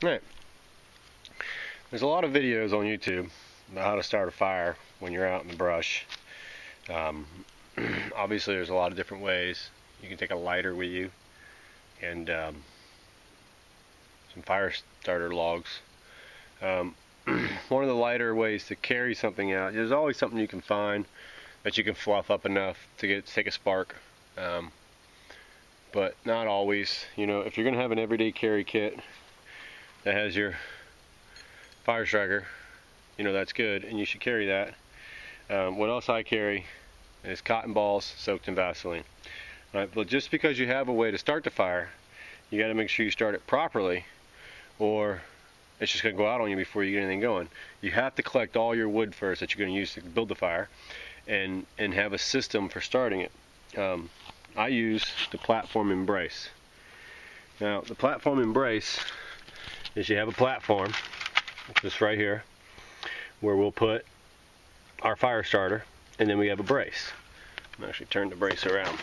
Alright, there's a lot of videos on YouTube about how to start a fire when you're out in the brush. Obviously there's a lot of different ways. You can take a lighter with you and some fire starter logs. One of the lighter ways to carry something out, there's always something you can find that you can fluff up enough to take a spark, but not always. You know, if you're gonna have an everyday carry kit that has your fire striker, you know, that's good and you should carry that. What else I carry is cotton balls soaked in Vaseline. Right, but just because you have a way to start the fire, you got to make sure you start it properly, or it's just going to go out on you before you get anything going. You have to collect all your wood first that you're going to use to build the fire, and have a system for starting it. I use the platform embrace. Now, the platform embrace is you have a platform, just right here, where we'll put our fire starter, and then we have a brace. I'm actually turn the brace around.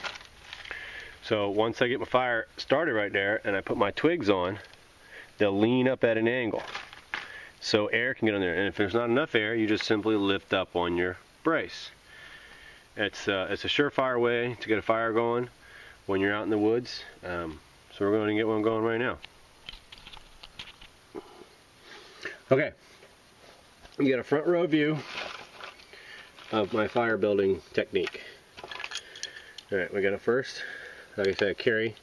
So once I get my fire started right there and I put my twigs on, they'll lean up at an angle so air can get on there. And if there's not enough air, you just simply lift up on your brace. It's a surefire way to get a fire going when you're out in the woods. So we're going to get one going right now. Okay, we got a front row view of my fire building technique. Alright, we got it first. Like I said, I carry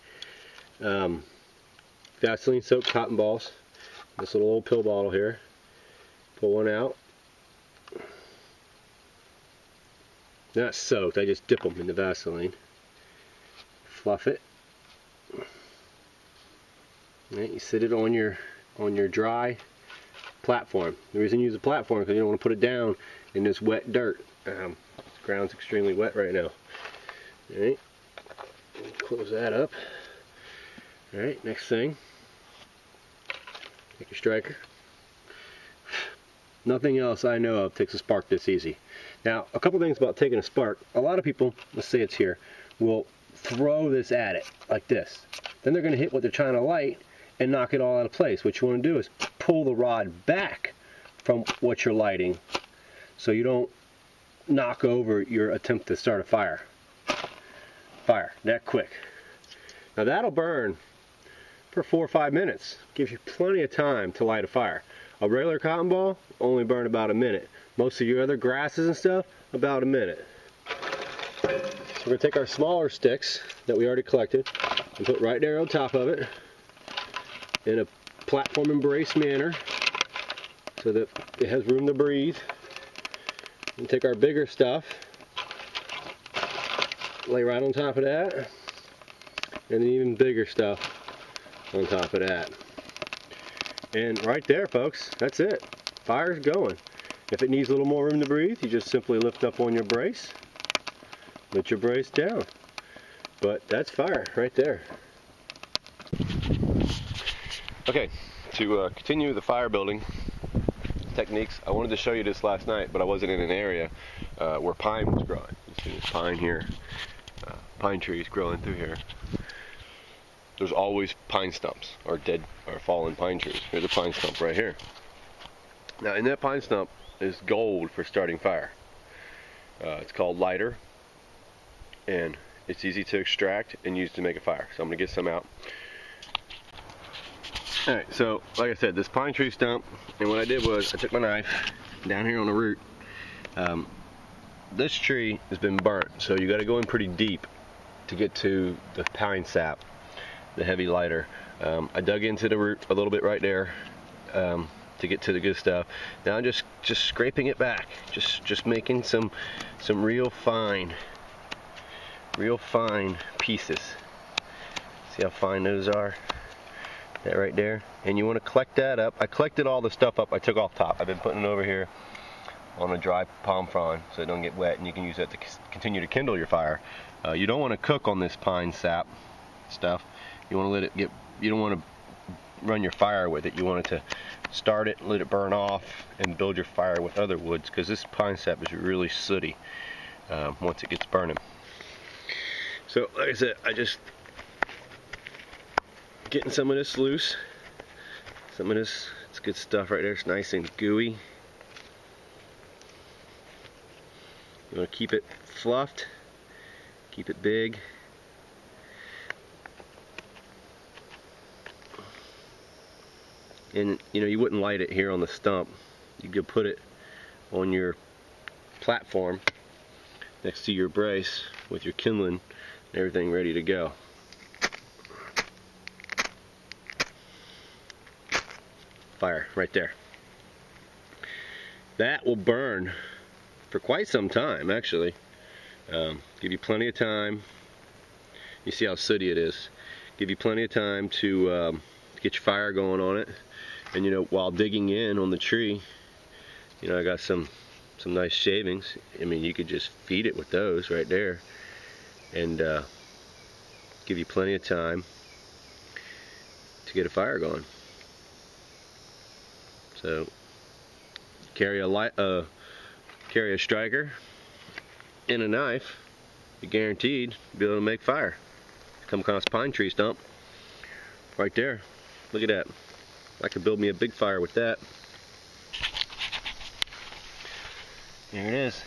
Vaseline soaked cotton balls. This little old pill bottle here. Pull one out. Not soaked, I just dip them in the Vaseline. Fluff it. Right, you sit it on your dry platform. The reason you use a platform is because you don't want to put it down in this wet dirt. The ground's extremely wet right now. Alright, close that up. Alright, next thing, take your striker. Nothing else I know of takes a spark this easy. Now, a couple things about taking a spark. A lot of people, let's say it's here, will throw this at it like this. Then they're going to hit what they're trying to light and knock it all out of place. What you want to do is pull the rod back from what you're lighting so you don't knock over your attempt to start a fire that quick. Now that'll burn for 4 or 5 minutes. Gives you plenty of time to light a fire. A regular cotton ball only burn about a minute. Most of your other grasses and stuff, about a minute. So we're going to take our smaller sticks that we already collected and put right there on top of it in a platform embrace manner so that it has room to breathe. And take our bigger stuff, lay right on top of that, and then even bigger stuff on top of that. And right there, folks, that's it. Fire's going. If it needs a little more room to breathe, you just simply lift up on your brace, let your brace down. But that's fire right there. Okay, to continue the fire building techniques, I wanted to show you this last night, but I wasn't in an area where pine was growing. You see this pine here, pine trees growing through here. There's always pine stumps or dead or fallen pine trees. Here's a pine stump right here. Now in that pine stump is gold for starting fire. It's called lighter, and it's easy to extract and use to make a fire. So I'm going to get some out. Alright, so like I said, this pine tree stump, and what I did was I took my knife down here on the root. This tree has been burnt, so you got to go in pretty deep to get to the pine sap, the heavy lighter. I dug into the root a little bit right there to get to the good stuff. Now I'm just scraping it back, just making some real fine pieces. See how fine those are? That right there. And you want to collect that up. I collected all the stuff up I took off top. I've been putting it over here on a dry palm frond so it don't get wet, and you can use that to continue to kindle your fire. You don't want to cook on this pine sap stuff. You want to let it get, you don't want to run your fire with it. You want it to start it, let it burn off, and build your fire with other woods, because this pine sap is really sooty once it gets burning. So like I said, I just getting some of this loose. Some of this, it's good stuff right there. It's nice and gooey. You want to keep it fluffed, keep it big. And you know, you wouldn't light it here on the stump. You could put it on your platform next to your brace with your kindling and everything ready to go. Fire right there. That will burn for quite some time, actually. Give you plenty of time. You see how sooty it is. Give you plenty of time to get your fire going on it. And you know, while digging in on the tree, you know, I got some nice shavings. I mean, you could just feed it with those right there, and give you plenty of time to get a fire going. So carry a striker and a knife, you're guaranteed to be able to make fire. Come across a pine tree stump right there. Look at that. I could build me a big fire with that. There it is.